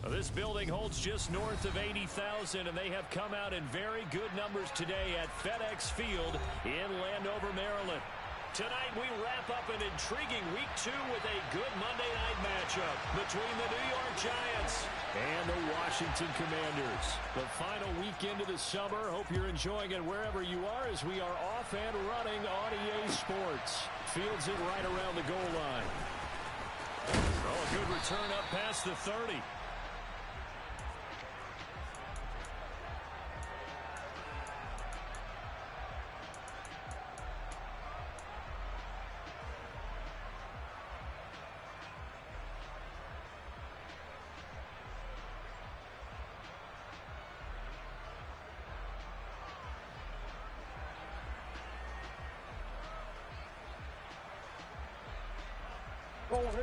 This building holds just north of 80,000, and they have come out in very good numbers today at FedEx Field in Landover, Maryland. Tonight we wrap up an intriguing Week 2 with a good Monday night matchup between the New York Giants and the Washington Commanders. The final weekend of the summer. Hope you're enjoying it wherever you are as we are off and running on EA Sports. Fields it right around the goal line. Oh, a good return up past the 30.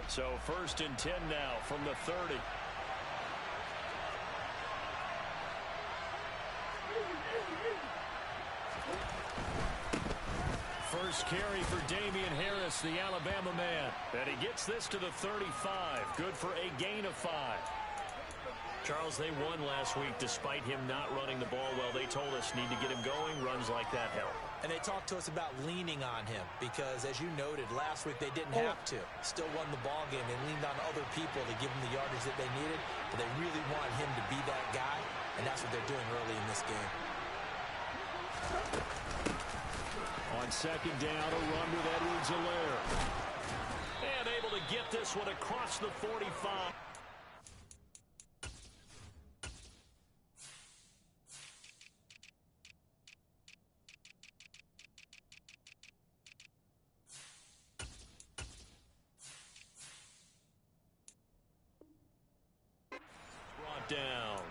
So 1st and 10 now from the 30. First carry for Damian Harris, the Alabama man. And he gets this to the 35. Good for a gain of 5. Charles, they won last week despite him not running the ball well. They told us need to get him going. Runs like that help. And they talked to us about leaning on him because, as you noted, last week they didn't have to. Still won the ball game. They leaned on other people to give them the yardage that they needed, but they really want him to be that guy, and that's what they're doing early in this game. On 2nd down, a run with Edwards-Helaire. And able to get this one across the 45. Down.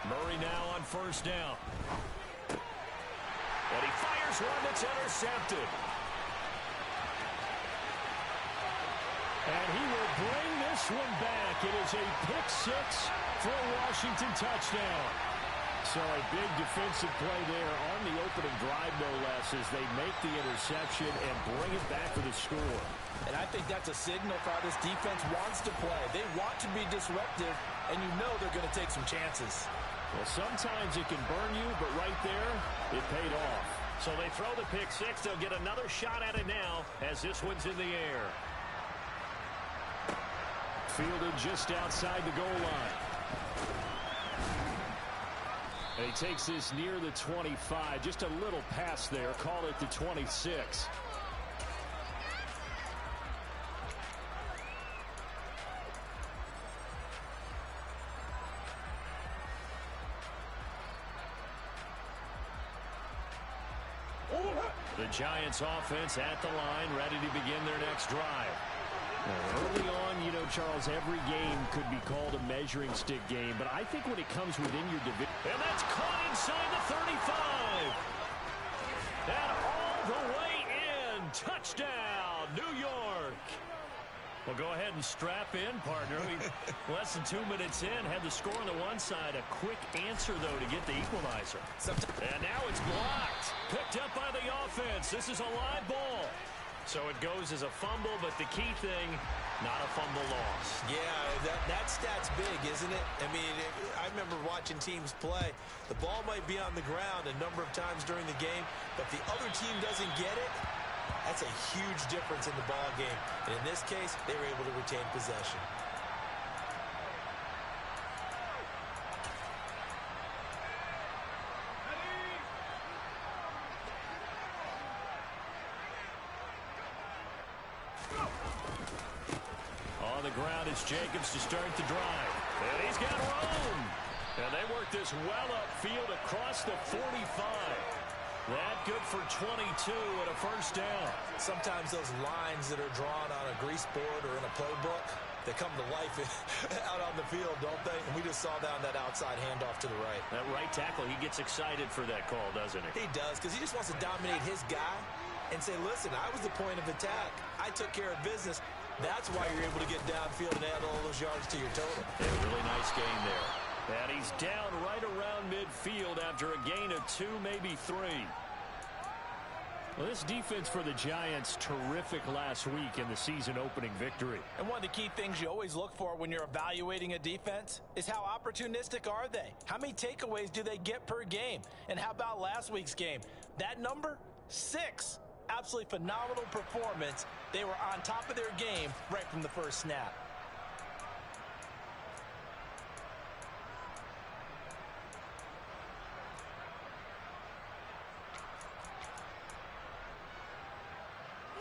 Murray now on 1st down. And he fires one that's intercepted. And he will bring this one back. It is a pick-6 for a Washington touchdown. So a big defensive play there on the opening drive, no less, as they make the interception and bring it back for the score. And I think that's a signal for how this defense wants to play. They want to be disruptive, and you know they're going to take some chances. Well, sometimes it can burn you, but right there, it paid off. So they throw the pick-6. They'll get another shot at it now as this one's in the air. Fielded just outside the goal line. And he takes this near the 25. Just a little pass there. Call it the 26. The Giants offense at the line, ready to begin their next drive. Early on, you know, Charles, every game could be called a measuring stick game, but I think when it comes within your division, and that's caught inside the 35. And all the way in. Touchdown, New York. Well, go ahead and strap in, partner. Less than 2 minutes in, had the score on the one side. A quick answer, though, to get the equalizer. And now it's blocked. Picked up by the offense. This is a live ball. So it goes as a fumble, but the key thing, not a fumble loss. Yeah, that stat's big, isn't it? I mean, I remember watching teams play. The ball might be on the ground a number of times during the game, but the other team doesn't get it. That's a huge difference in the ball game. And in this case, they were able to retain possession. On the ground, it's Jacobs to start the drive. And he's got room. And they work this well upfield across the 45. That good for 22 and a 1st down. Sometimes those lines that are drawn on a grease board or in a playbook, they come to life out on the field, don't they? And we just saw that on that outside handoff to the right. That right tackle, he gets excited for that call, doesn't he? He does, because he just wants to dominate his guy and say, listen, I was the point of attack. I took care of business. That's why you're able to get downfield and add all those yards to your total. A really nice gain there. And he's down right around midfield after a gain of 2, maybe 3. Well, this defense for the Giants, terrific last week in the season-opening victory. And one of the key things you always look for when you're evaluating a defense is how opportunistic are they? How many takeaways do they get per game? And how about last week's game? That number, 6. Absolutely phenomenal performance. They were on top of their game right from the first snap.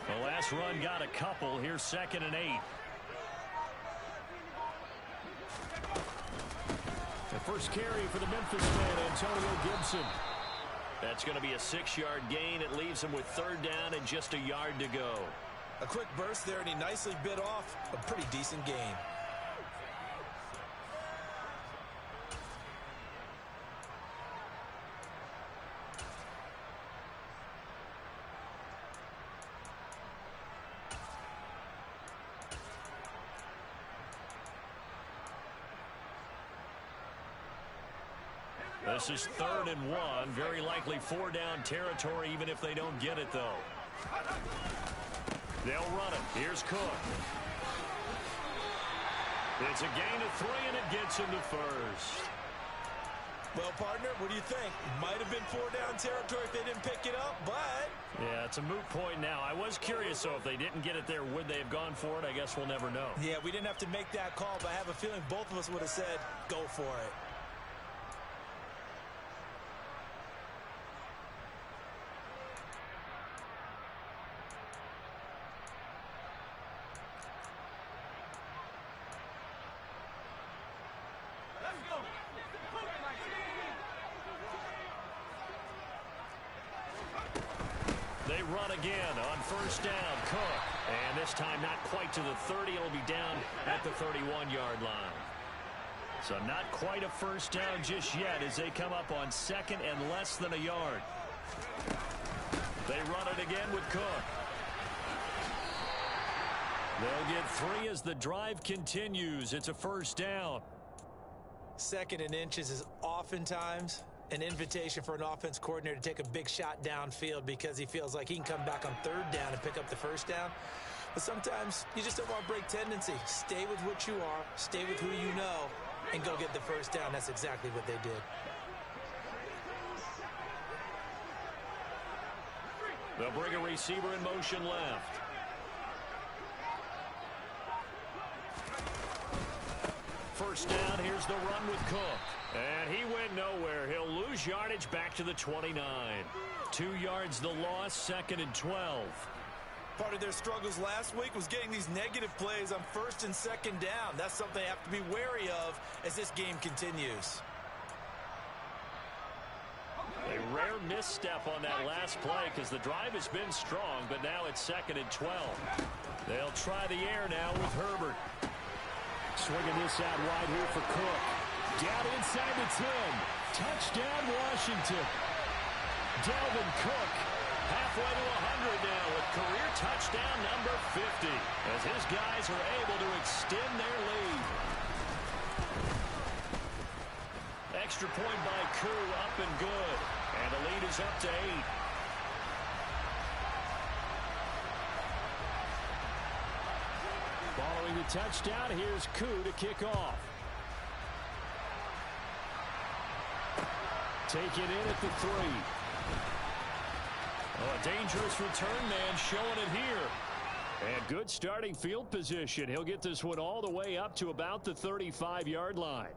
The last run got a couple. Here's 2nd and 8. The first carry for the Memphis man, Antonio Gibson. That's going to be a 6-yard gain. It leaves him with 3rd down and just a yard to go. A quick burst there, and he nicely bit off a pretty decent gain. This is 3rd and 1. Very likely 4-down territory, even if they don't get it, though. They'll run it. Here's Cook. It's a gain of 3, and it gets him to first. Well, partner, what do you think? Might have been 4-down territory if they didn't pick it up, but... Yeah, it's a moot point now. I was curious, so if they didn't get it there, would they have gone for it? I guess we'll never know. Yeah, we didn't have to make that call, but I have a feeling both of us would have said, go for it. They run again on 1st down. Cook. And this time not quite to the 30. It'll be down at the 31-yard line. So not quite a 1st down just yet as they come up on 2nd and less than a yard. They run it again with Cook. They'll get 3 as the drive continues. It's a 1st down. 2nd and inches is oftentimes an invitation for an offense coordinator to take a big shot downfield because he feels like he can come back on 3rd down and pick up the 1st down. But sometimes you just don't want to break tendency. Stay with what you are, stay with who you know, and go get the 1st down. That's exactly what they did. They'll bring a receiver in motion left. First down, here's the run with Cook. And he went nowhere. He'll lose yardage back to the 29. 2 yards the loss, 2nd and 12. Part of their struggles last week was getting these negative plays on 1st and 2nd down. That's something they have to be wary of as this game continues. A rare misstep on that last play because the drive has been strong, but now it's 2nd and 12. They'll try the air now with Herbert. Swinging this out wide here for Cook. Down inside the 10. Touchdown, Washington. Dalvin Cook halfway to 100 now with career touchdown number 50 as his guys are able to extend their lead. Extra point by Koo, up and good. And the lead is up to 8. Following the touchdown, here's Koo to kick off. Take it in at the 3. Oh, a dangerous return man showing it here. And good starting field position. He'll get this one all the way up to about the 35-yard line.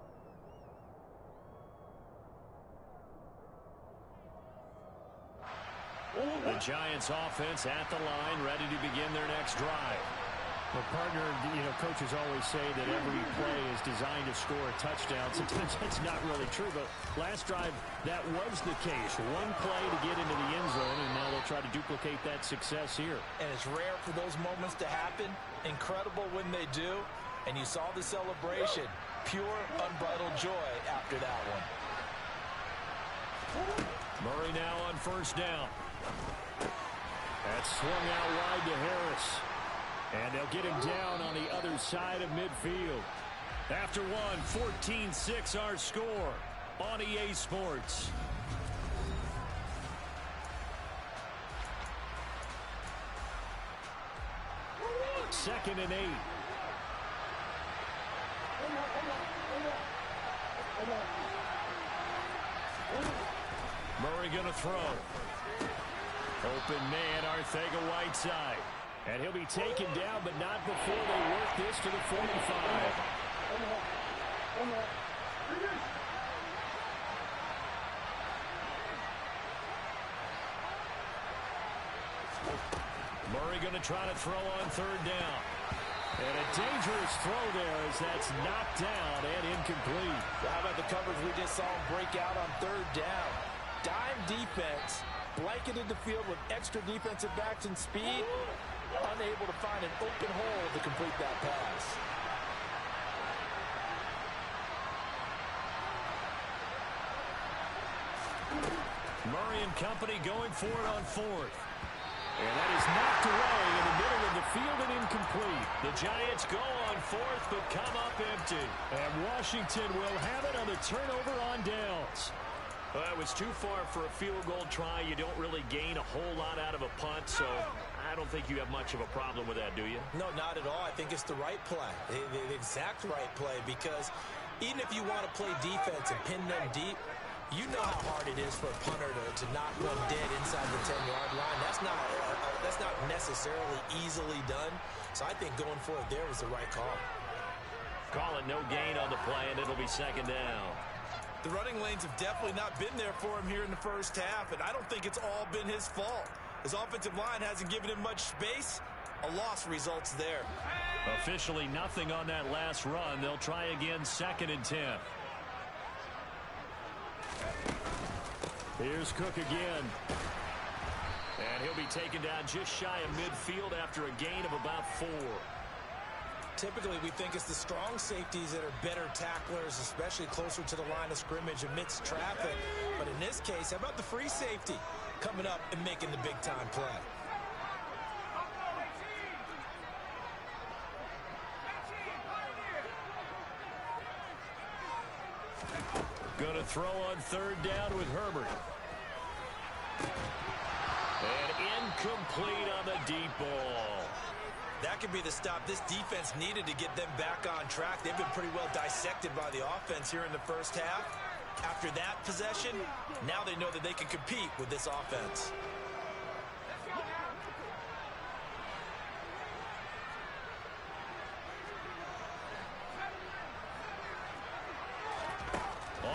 The Giants offense at the line, ready to begin their next drive. Well, partner, coaches always say that every play is designed to score a touchdown. Sometimes that's not really true, but last drive, that was the case. One play to get into the end zone, and now they'll try to duplicate that success here. And it's rare for those moments to happen. Incredible when they do. And you saw the celebration. Pure, unbridled joy after that one. Murray now on 1st down. That's swung out wide to Harris. And they'll get him down on the other side of midfield. After one, 14-6 our score on EA Sports. Second and 8. Murray going to throw. Open man, Arcega-Whiteside. And he'll be taken down, but not before they work this to the 45. Murray going to try to throw on third down. And a dangerous throw there as that's knocked down and incomplete. How about the coverage we just saw him break out on third down? Dime defense, blanketed the field with extra defensive backs and speed, unable to find an open hole to complete that pass. Murray and company going for it on fourth. And that is knocked away in the middle of the field and incomplete. The Giants go on fourth but come up empty. And Washington will have it on the turnover on downs. Well, it was too far for a field goal try. You don't really gain a whole lot out of a punt, so I don't think you have much of a problem with that, do you? No, not at all. I think it's the right play, the exact right play, because even if you want to play defense and pin them deep, you know how hard it is for a punter to knock one dead inside the 10-yard line. That's not necessarily easily done. So I think going for it there was the right call. Call it no gain on the play, and it'll be second down. The running lanes have definitely not been there for him here in the first half, and I don't think it's all been his fault. His offensive line hasn't given him much space. A loss results there. Officially nothing on that last run. They'll try again, second and 10. Here's Cook again. And he'll be taken down just shy of midfield after a gain of about 4. Typically, we think it's the strong safeties that are better tacklers, especially closer to the line of scrimmage amidst traffic. But in this case, how about the free safety coming up and making the big-time play? Going to throw on third down with Herbert. And incomplete on the deep ball. That could be the stop this defense needed to get them back on track. They've been pretty well dissected by the offense here in the first half. After that possession, now they know that they can compete with this offense.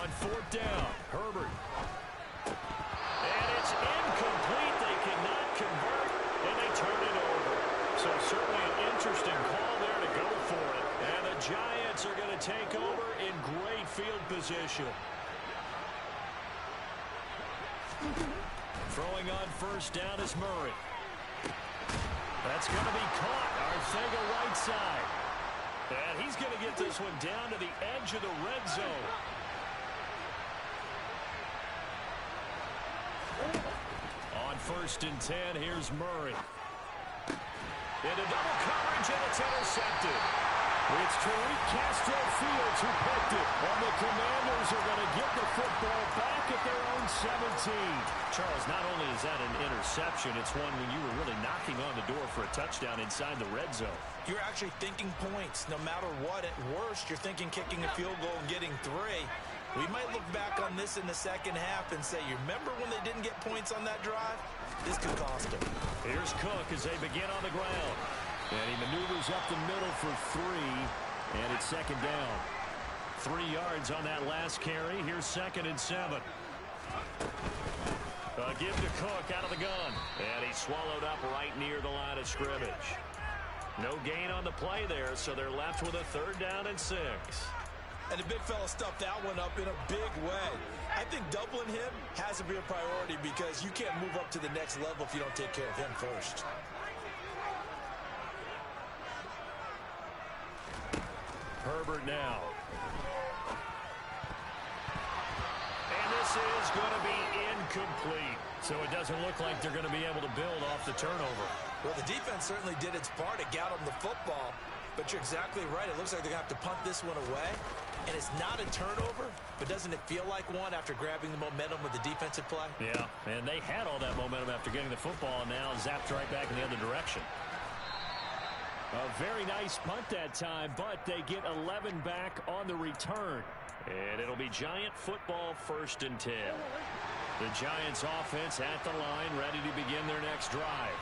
On fourth down, Herbert. And it's incomplete. They cannot convert, and they turn it over. So certainly an interesting call there to go for it. And the Giants are going to take over in great field position. Throwing on first down is Murray. That's going to be caught. Arcega-Whiteside. And he's going to get this one down to the edge of the red zone. On first and 10, here's Murray. Into double coverage, and it's intercepted. It's Tariq Castro-Fields who picked it. And the Commanders are going to get the football back at their own 17. Charles, not only is that an interception, it's one when you were really knocking on the door for a touchdown inside the red zone. You're actually thinking points no matter what. At worst, you're thinking kicking a field goal and getting 3. We might look back on this in the second half and say, you remember when they didn't get points on that drive? This could cost them. Here's Cook as they begin on the ground. And he maneuvers up the middle for 3. And it's second down. 3 yards on that last carry. Here's second and 7. Give to Cook out of the gun. And he's swallowed up right near the line of scrimmage. No gain on the play there, so they're left with a third down and 6. And the big fella stuffed that one up in a big way. I think doubling him has to be a priority because you can't move up to the next level if you don't take care of him first. Herbert now. And this is going to be incomplete. So it doesn't look like they're going to be able to build off the turnover. Well, the defense certainly did its part to get them the football, but you're exactly right. It looks like they're going to have to punt this one away, and it's not a turnover, but doesn't it feel like one after grabbing the momentum with the defensive play? Yeah, and they had all that momentum after getting the football, and now zapped right back in the other direction. A very nice punt that time, but they get 11 back on the return. And it'll be Giant football, 1st and 10. The Giants offense at the line, ready to begin their next drive.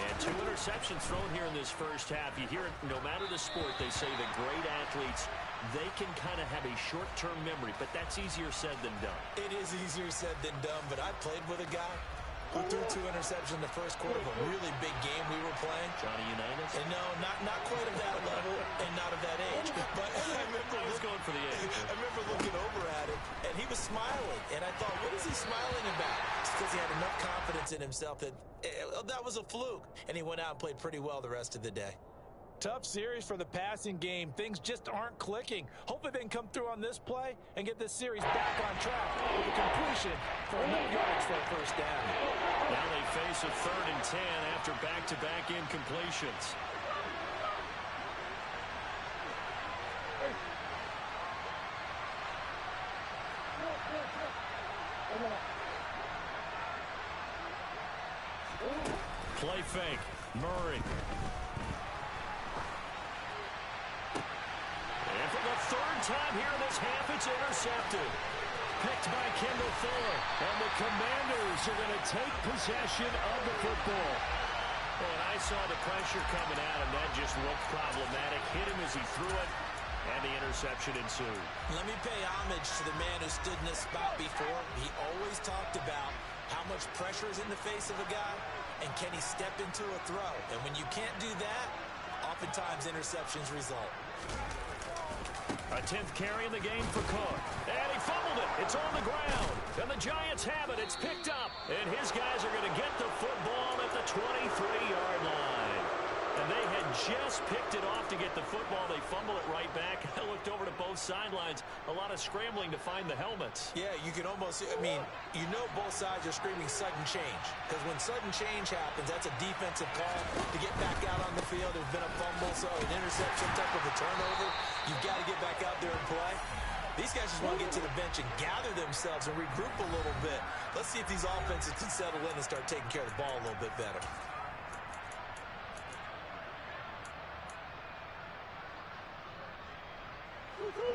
And 2 interceptions thrown here in this first half. You hear it, no matter the sport, they say that great athletes, they can kind of have a short-term memory, but that's easier said than done. It is easier said than done, but I played with a guy who threw 2 interceptions in the first quarter of a really big game we were playing. Johnny Unitas? And no, not quite of that level and not of that age. But I was going for the age. I remember looking over at him, and he was smiling. And I thought, what is he smiling about? It's because he had enough confidence in himself that that was a fluke. And he went out and played pretty well the rest of the day. Tough series for the passing game. Things just aren't clicking. Hopefully they can come through on this play and get this series back on track with a completion for enough yards for a first down. Now they face a 3rd and 10 after back-to-back incompletions. Play fake. Murray. And for the 3rd time here in this half, it's intercepted. Picked by Kendall Fuller. And the Commanders are going to take possession of the football. And I saw the pressure coming at him. That just looked problematic. Hit him as he threw it. And the interception ensued. Let me pay homage to the man who stood in this spot before. He always talked about how much pressure is in the face of a guy, and can he step into a throw. And when you can't do that, oftentimes interceptions result. A 10th carry in the game for Cook. And he fumbled it. It's on the ground. And the Giants have it. It's picked up. And his guys are going to get the football at the 23-yard line. And they had just picked it off to get the football. They fumble it right back. I looked over to both sidelines. A lot of scrambling to find the helmets. Yeah, you can almost, you know both sides are screaming sudden change. Because when sudden change happens, that's a defensive call to get back out on the field. There's been a fumble, so an interception, type of a turnover. You've got to get back out there and play. These guys just want to get to the bench and gather themselves and regroup a little bit. Let's see if these offenses can settle in and start taking care of the ball a little bit better.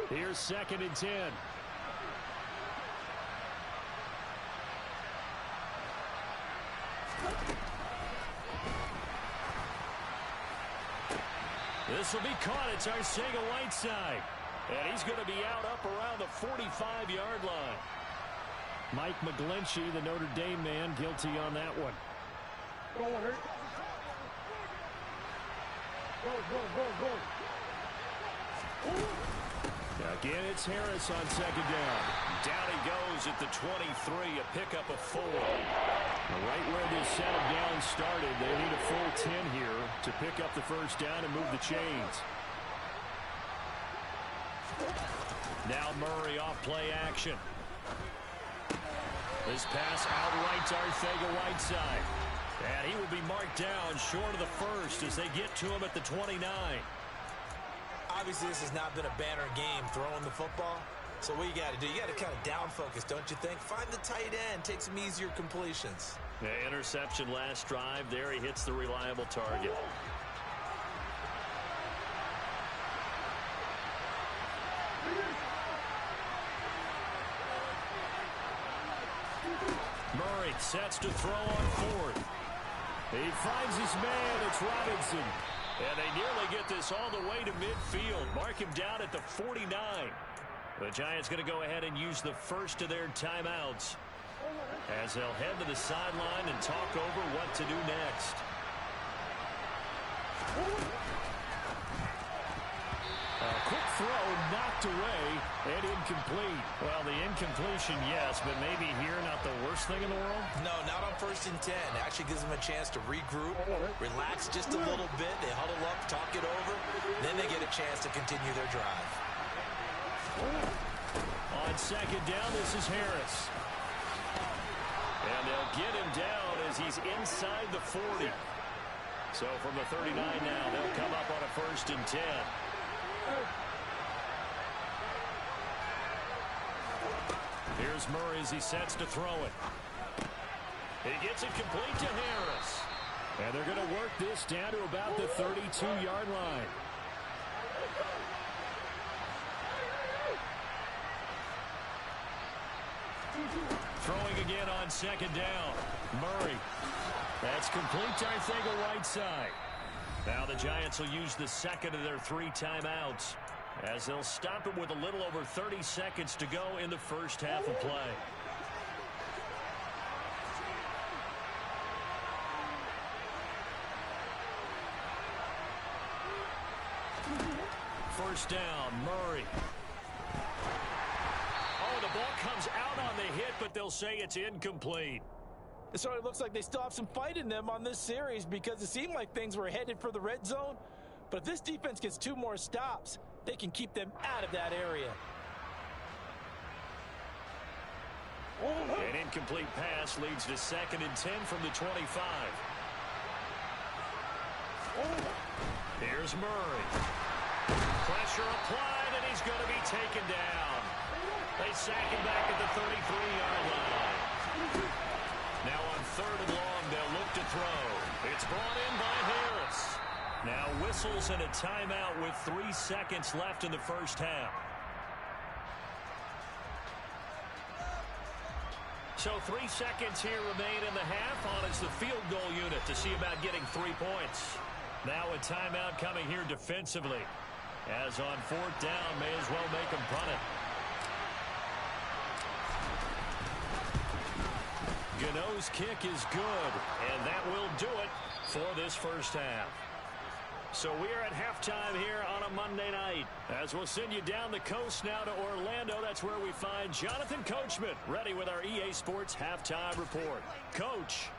Here's 2nd and 10. This will be caught. It's Arcega-Whiteside. And he's going to be out up around the 45-yard line. Mike McGlinchey, the Notre Dame man, guilty on that one. Go. Again, it's Harris on 2nd down. Down he goes at the 23, a pickup of 4. Right where this set of downs started, they need a full 10 here to pick up the first down and move the chains. Now Murray off play action. This pass outright to Arcega-Whiteside. And he will be marked down short of the first as they get to him at the 29. Obviously, this has not been a banner game throwing the football. So what you got to do, you got to kind of down focus, don't you think? Find the tight end, take some easier completions. The interception last drive. There he hits the reliable target. Murray sets to throw on 4th. He finds his man. It's Robinson. And they nearly get this all the way to midfield. Mark him down at the 49. The Giants going to go ahead and use the first of their timeouts as they'll head to the sideline and talk over what to do next. A quick throw knocked away and incomplete. Well, the incompletion, yes, but maybe here not the worst thing in the world? No, not on 1st and 10. Actually gives them a chance to regroup, relax just a little bit. They huddle up, talk it over. Then they get a chance to continue their drive. On 2nd down, this is Harris. And they'll get him down as he's inside the 40. So from the 39 now, they'll come up on a 1st and 10. Here's Murray as he sets to throw it. He gets it complete to Harris. And they're going to work this down to about the 32-yard line. Throwing again on 2nd down. Murray. That's complete to Arcega Whiteside. Now the Giants will use the 2nd of their 3 timeouts, as they'll stop it with a little over 30 seconds to go in the first half of play. First down, Murray. Oh, the ball comes out on the hit, but they'll say it's incomplete. It sort of looks like they still have some fight in them on this series, because it seemed like things were headed for the red zone. But if this defense gets 2 more stops, they can keep them out of that area. An incomplete pass leads to 2nd and 10 from the 25. Here's Murray. Pressure applied, and he's going to be taken down. They sack him back at the 33-yard line. Now on 3rd and long, they'll look to throw. It's brought in by Harris. Now whistles and a timeout with 3 seconds left in the first half. So 3 seconds here remain in the half on as the field goal unit to see about getting 3 points. Now a timeout coming here defensively, as on 4th down, may as well make them punt it. Gano's kick is good, and that will do it for this first half. So we are at halftime here on a Monday night, as we'll send you down the coast now to Orlando. That's where we find Jonathan Coachman, ready with our EA Sports Halftime Report. Coach.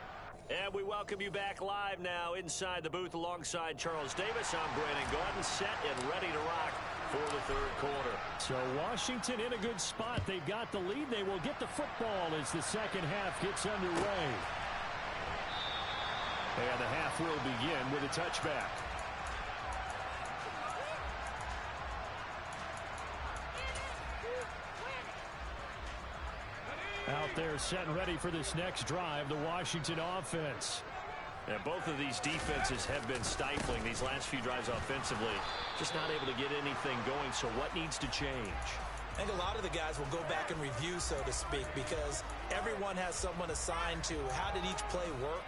And we welcome you back live now inside the booth alongside Charles Davis. I'm Brandon Gordon, set and ready to rock for the 3rd quarter. So Washington in a good spot. They've got the lead. They will get the football as the second half gets underway. And the half will begin with a touchback. Out there set and ready for this next drive, the Washington offense. And both of these defenses have been stifling these last few drives offensively. Just not able to get anything going, so what needs to change? I think a lot of the guys will go back and review, so to speak, because everyone has someone assigned to how did each play work.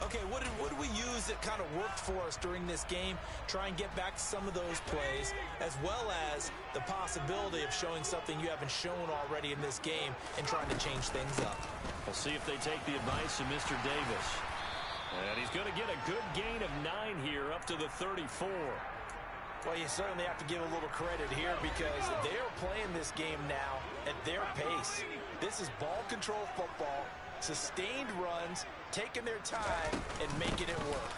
Okay, what did we use that kind of worked for us during this game? Try and get back to some of those plays, as well as the possibility of showing something you haven't shown already in this game and trying to change things up. We'll see if they take the advice of Mr. Davis. And he's going to get a good gain of 9 here, up to the 34. Well, you certainly have to give a little credit here, because they're playing this game now at their pace. This is ball control football, sustained runs, taking their time and making it work.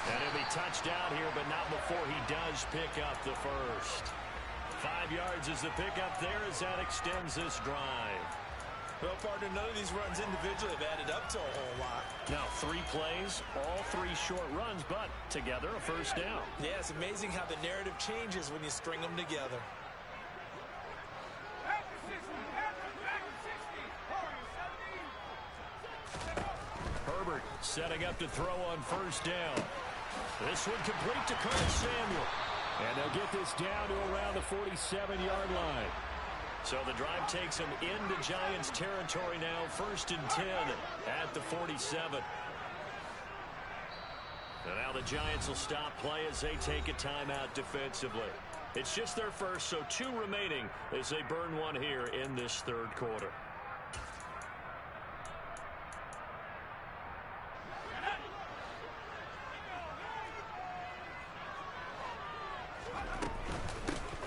And he'll be touched out here, but not before he does pick up the first. 5 yards is the pickup there as that extends this drive. Well, partner, none of these runs individually have added up to a whole lot. Now 3 plays, all 3 short runs, but together a first down. Yeah, it's amazing how the narrative changes when you string them together. Herbert setting up to throw on first down. This one complete to Curtis Samuel. And they'll get this down to around the 47-yard line. So the drive takes them into Giants territory now, 1st and 10 at the 47. And now the Giants will stop play as they take a timeout defensively. It's just their first, so 2 remaining as they burn 1 here in this 3rd quarter.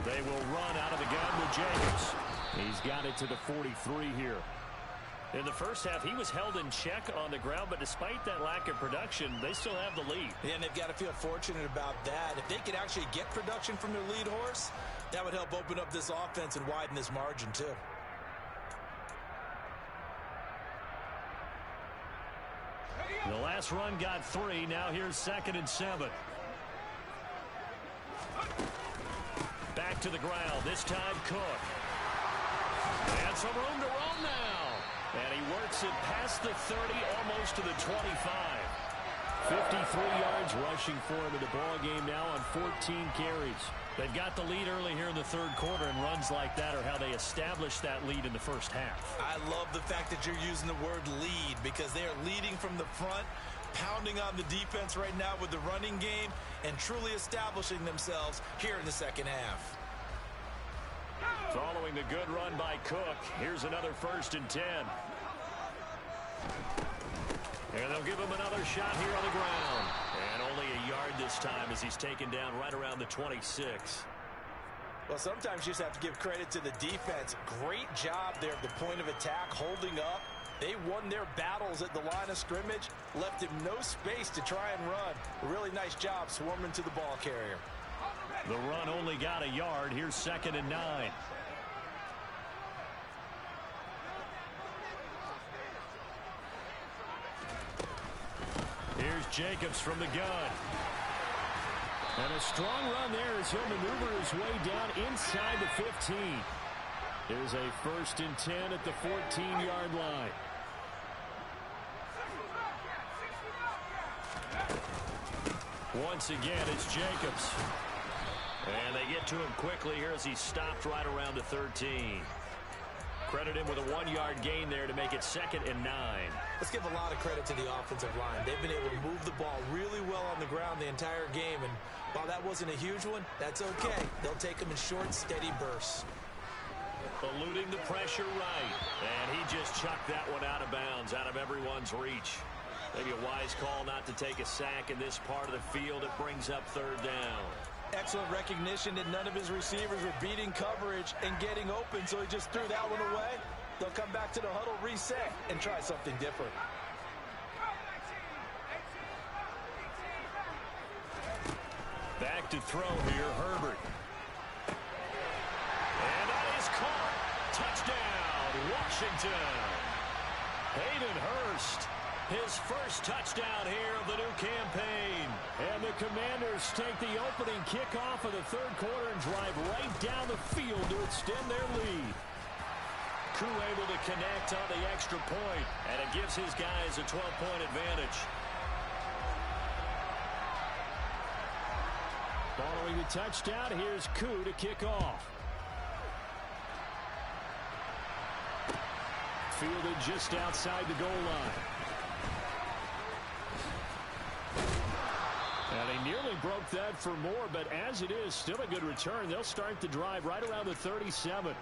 They will run out of the gun with Jacobs. He's got it to the 43 here. In the first half, he was held in check on the ground, but despite that lack of production, they still have the lead. Yeah, and they've got to feel fortunate about that. If they could actually get production from their lead horse, that would help open up this offense and widen this margin, too. The last run got 3. Now here's 2nd and 7. Back to the ground. This time Cook. And some room to run now. And he works it past the 30, almost to the 25. 53 yards rushing for him in the ball game now on 14 carries. They've got the lead early here in the third quarter, and runs like that are how they establish that lead in the first half. I love the fact that you're using the word lead, because they are leading from the front, pounding on the defense right now with the running game, and truly establishing themselves here in the second half. Following the good run by Cook, here's another 1st and 10. And they'll give him another shot here on the ground. And only a yard this time as he's taken down right around the 26. Well, sometimes you just have to give credit to the defense. Great job there at the point of attack, holding up. They won their battles at the line of scrimmage, left him no space to try and run. A really nice job swarming to the ball carrier. The run only got a yard. Here's 2nd and 9. Here's Jacobs from the gun. And a strong run there as he'll maneuver his way down inside the 15. Here's a 1st and 10 at the 14-yard line. Once again, it's Jacobs. And they get to him quickly here as he's stopped right around the 13. Credit him with a 1-yard gain there to make it 2nd and 9. Let's give a lot of credit to the offensive line. They've been able to move the ball really well on the ground the entire game. And while that wasn't a huge one, that's okay. They'll take them in short, steady bursts. Eluding the pressure right. And he just chucked that one out of bounds, out of everyone's reach. Maybe a wise call not to take a sack in this part of the field. It brings up 3rd down. Excellent recognition that none of his receivers were beating coverage and getting open, so he just threw that one away. They'll come back to the huddle, reset, and try something different. Back to throw here, Herbert. And that is caught. Touchdown, Washington. Hayden Hurst. His first touchdown here of the new campaign. And the Commanders take the opening kickoff of the third quarter and drive right down the field to extend their lead. Koo able to connect on the extra point, and it gives his guys a 12-point advantage. Following the touchdown, here's Koo to kick off. Fielded just outside the goal line. And he nearly broke that for more, but as it is, still a good return. They'll start the drive right around the 37.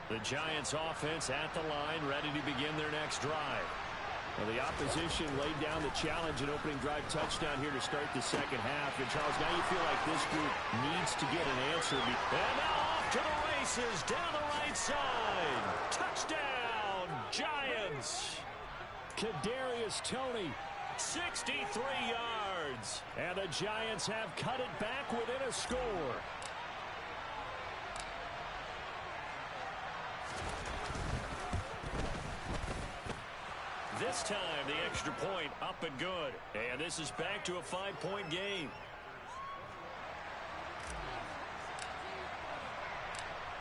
The Giants offense at the line, ready to begin their next drive. Well, the opposition laid down the challenge and opening drive touchdown here to start the second half. And Charles, now you feel like this group needs to get an answer. And now off to the races down the right side. Touchdown, Giants. Kadarius Toney, 63 yards. And the Giants have cut it back within a score. This time, the extra point up and good. And this is back to a 5-point game.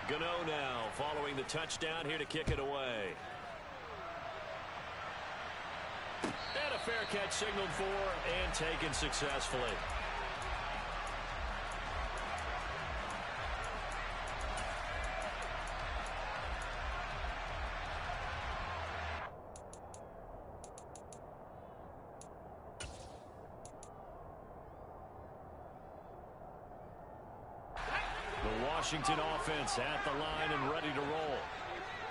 Gano now following the touchdown here to kick it away. And a fair catch signaled for and taken successfully. Washington offense at the line and ready to roll.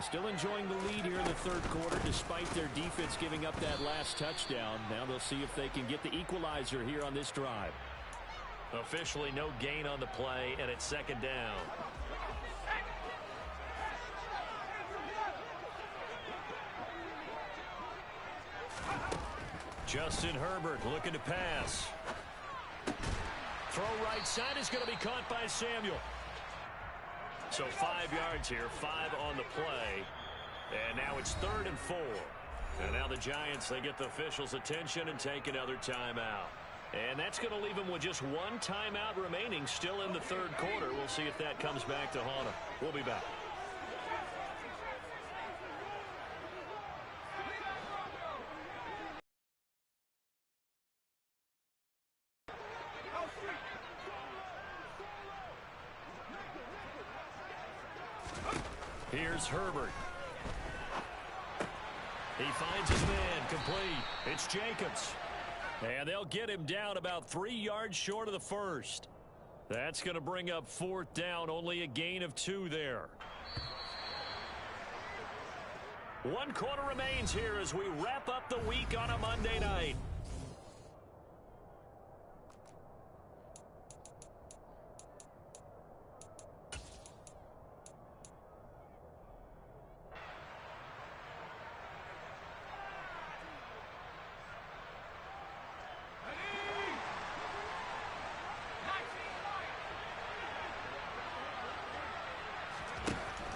Still enjoying the lead here in the third quarter despite their defense giving up that last touchdown. Now they'll see if they can get the equalizer here on this drive. Officially no gain on the play, and it's second down. Justin Herbert looking to pass. throw right side is going to be caught by Samuel. So 5 yards here, 5 on the play. And now it's 3rd and 4. And now the Giants, they get the officials' attention and take another timeout. And that's going to leave them with just 1 timeout remaining still in the 3rd quarter. We'll see if that comes back to haunt them. We'll be back. Here's Herbert. He finds his man, complete. It's Jacobs. And they'll get him down about 3 yards short of the first. That's going to bring up 4th down, only a gain of 2 there. 1 quarter remains here as we wrap up the week on a Monday night.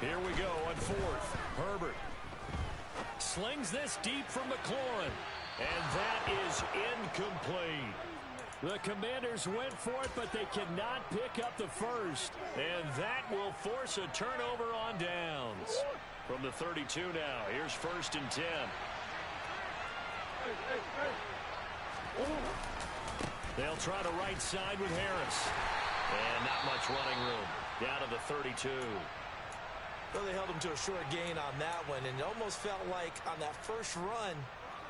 Here we go on 4th. Herbert slings this deep from McLaurin. And that is incomplete. The Commanders went for it, but they cannot pick up the first. And that will force a turnover on downs. From the 32 now, here's 1st and 10. They'll try to right side with Harris. And not much running room. Down to the 32. Well, they held him to a short gain on that one, and it almost felt like on that first run,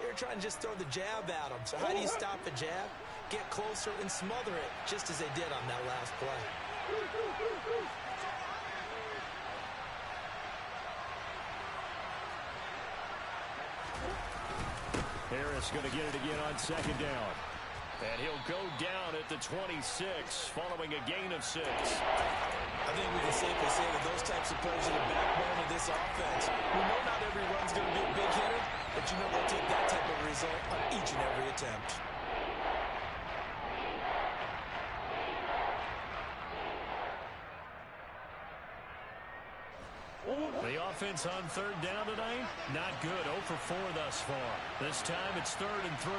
they were trying to just throw the jab at him. So how do you stop a jab? Get closer and smother it, just as they did on that last play. Harris going to get it again on 2nd down. And he'll go down at the 26, following a gain of 6. I think we can safely say that those types of players are the backbone of this offense. We know not every run's going to be a big hitter, but you know they'll take that type of result on each and every attempt. The offense on 3rd down tonight, not good. 0 for 4 thus far. This time it's 3rd and 3.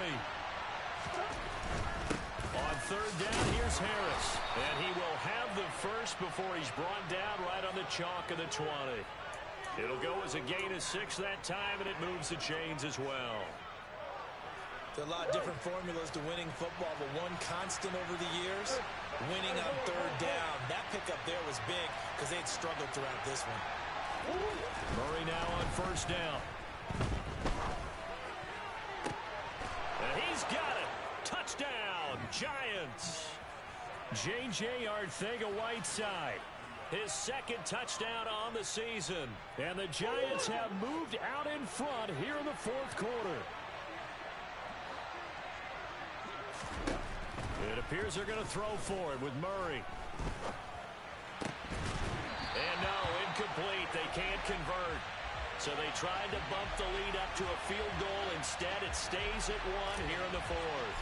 On 3rd down, here's Harris. And he will have the first before he's brought down right on the chalk of the 20. It'll go as a gain of 6 that time, and it moves the chains as well. There are a lot of different formulas to winning football, but one constant over the years, winning on 3rd down. That pickup there was big because they'd struggled throughout this one. Murray now on 1st down. And he's got it. Touchdown, Giants. J.J. Arcega-Whiteside. His 2nd touchdown on the season. And the Giants have moved out in front here in the 4th quarter. It appears they're going to throw for it with Murray. And no, incomplete. They can't convert. So they tried to bump the lead up to a field goal. Instead, it stays at 1 here in the 4th.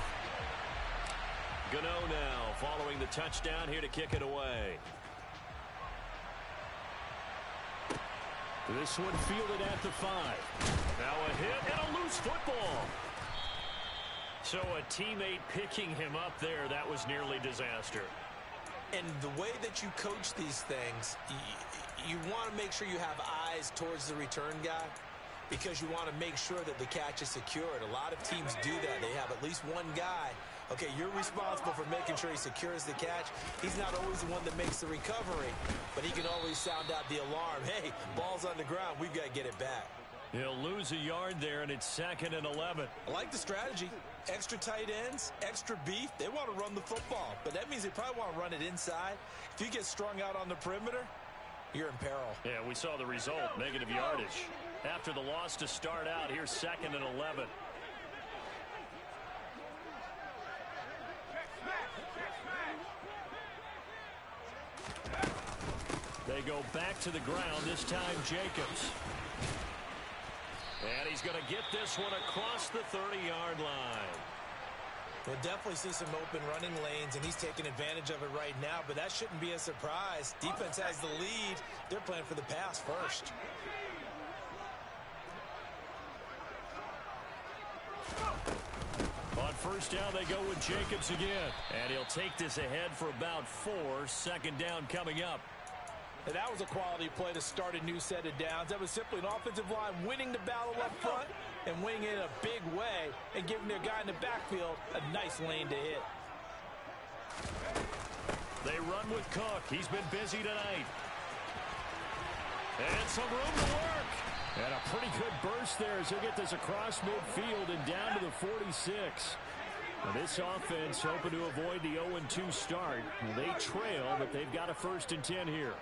Gano now following the touchdown here to kick it away. This one fielded at the 5. Now a hit and a loose football. So a teammate picking him up there, that was nearly disaster. And the way that you coach these things, you want to make sure you have eyes towards the return guy because you want to make sure that the catch is secured. A lot of teams do that. They have at least one guy. Okay, you're responsible for making sure he secures the catch. He's not always the one that makes the recovery, but he can always sound out the alarm. Hey, ball's on the ground. We've got to get it back. He'll lose a yard there, and it's 2nd and 11. I like the strategy. Extra tight ends, extra beef. They want to run the football, but that means they probably want to run it inside. If you get strung out on the perimeter, you're in peril. Yeah, we saw the result, negative yardage. After the loss to start out, here's 2nd and 11. They go back to the ground, this time Jacobs. And he's going to get this one across the 30-yard line. We'll definitely see some open running lanes, and he's taking advantage of it right now, but that shouldn't be a surprise. Defense has the lead. They're playing for the pass first. On first down, they go with Jacobs again. And he'll take this ahead for about 4. Second down coming up. And that was a quality play to start a new set of downs. That was simply an offensive line winning the battle up front and winning it in a big way and giving their guy in the backfield a nice lane to hit. They run with Cook. He's been busy tonight. And some room to work. And a pretty good burst there as he'll get this across midfield and down to the 46. Now this offense hoping to avoid the 0-2 start. They trail, but they've got a 1st and 10 here.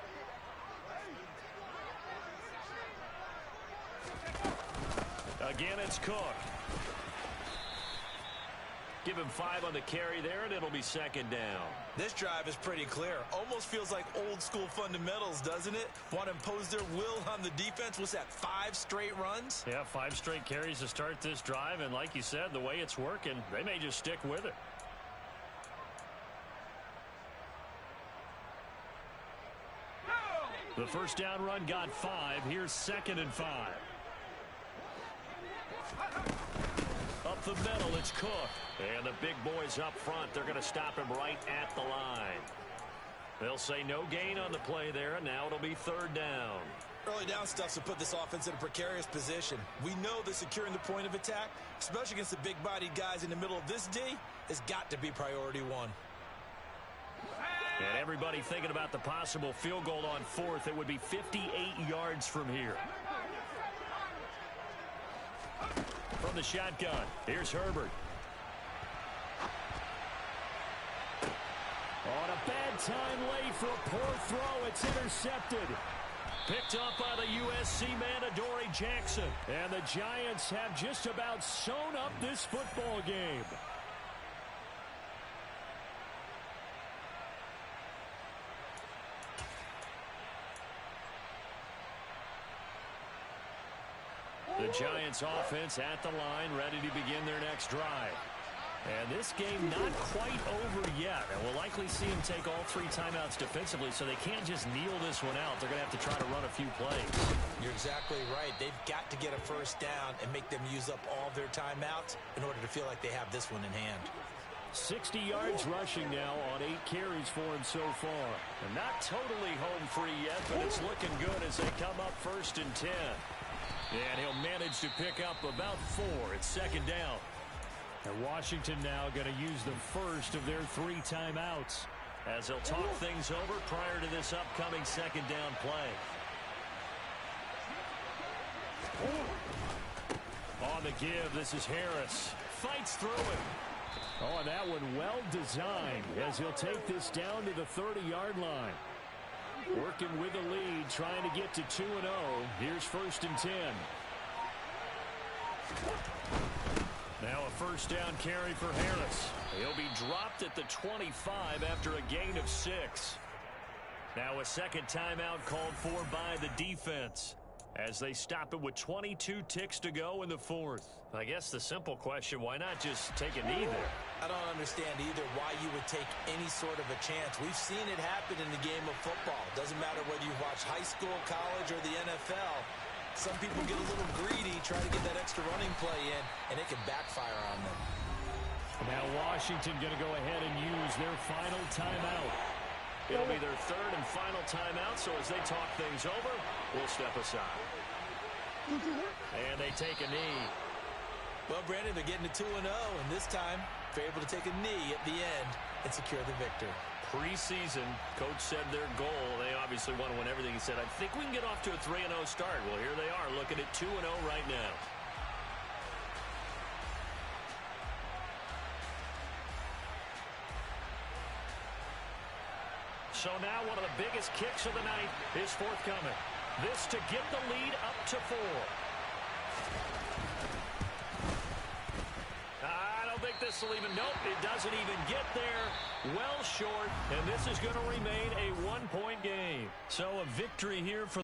Again, it's Cook. Give him 5 on the carry there, and it'll be second down. This drive is pretty clear. Almost feels like old school fundamentals, doesn't it? Want to impose their will on the defense. What's that, 5 straight runs? Yeah, 5 straight carries to start this drive, and like you said, the way it's working, they may just stick with it. The first down run got 5. Here's 2nd and 5. Up the middle, it's Cook. And the big boys up front, they're going to stop him right at the line. They'll say no gain on the play there, and now it'll be 3rd down. Early down stuff to put this offense in a precarious position. We know that securing the point of attack, especially against the big-bodied guys in the middle of this D, has got to be priority 1. And everybody thinking about the possible field goal on 4th. It would be 58 yards from here. From the shotgun, here's Herbert. On a bad time late for a poor throw. It's intercepted. Picked up by the USC man, Adoree Jackson. And the Giants have just about sewn up this football game. The Giants offense at the line, ready to begin their next drive. And this game not quite over yet. And we'll likely see them take all 3 timeouts defensively, so they can't just kneel this one out. They're going to have to try to run a few plays. You're exactly right. They've got to get a first down and make them use up all of their timeouts in order to feel like they have this one in hand. 60 yards rushing now on 8 carries for him so far. And not totally home free yet, but it's looking good as they come up 1st and 10. And he'll manage to pick up about 4. It's 2nd down. And Washington now going to use the first of their 3 timeouts as they'll talk things over prior to this upcoming 2nd down play. On the give, this is Harris. Fights through it. Oh, and that one well designed as he'll take this down to the 30-yard line. Working with the lead, trying to get to 2-0. Here's 1st and 10. Now a first down carry for Harris. He'll be dropped at the 25 after a gain of 6. Now a second timeout called for by the defense as they stop it with 22 ticks to go in the 4th. I guess the simple question, why not just take a knee there? I don't understand either why you would take any sort of a chance. We've seen it happen in the game of football. Doesn't matter whether you watch high school, college, or the NFL. Some people get a little greedy, try to get that extra running play in, and it can backfire on them. Now Washington going to go ahead and use their final timeout. It'll be their 3rd and final timeout, so as they talk things over, we'll step aside. And they take a knee. Well, Brandon, they're getting to 2-0, and this time they're able to take a knee at the end and secure the victory. Preseason, coach said their goal, they obviously want to win everything. He said, I think we can get off to a 3-0 start. Well, here they are looking at 2-0 right now. So now one of the biggest kicks of the night is forthcoming. This to get the lead up to 4. I don't think this will even, nope, it doesn't even get there. Well short, and this is going to remain a 1-point game. So a victory here for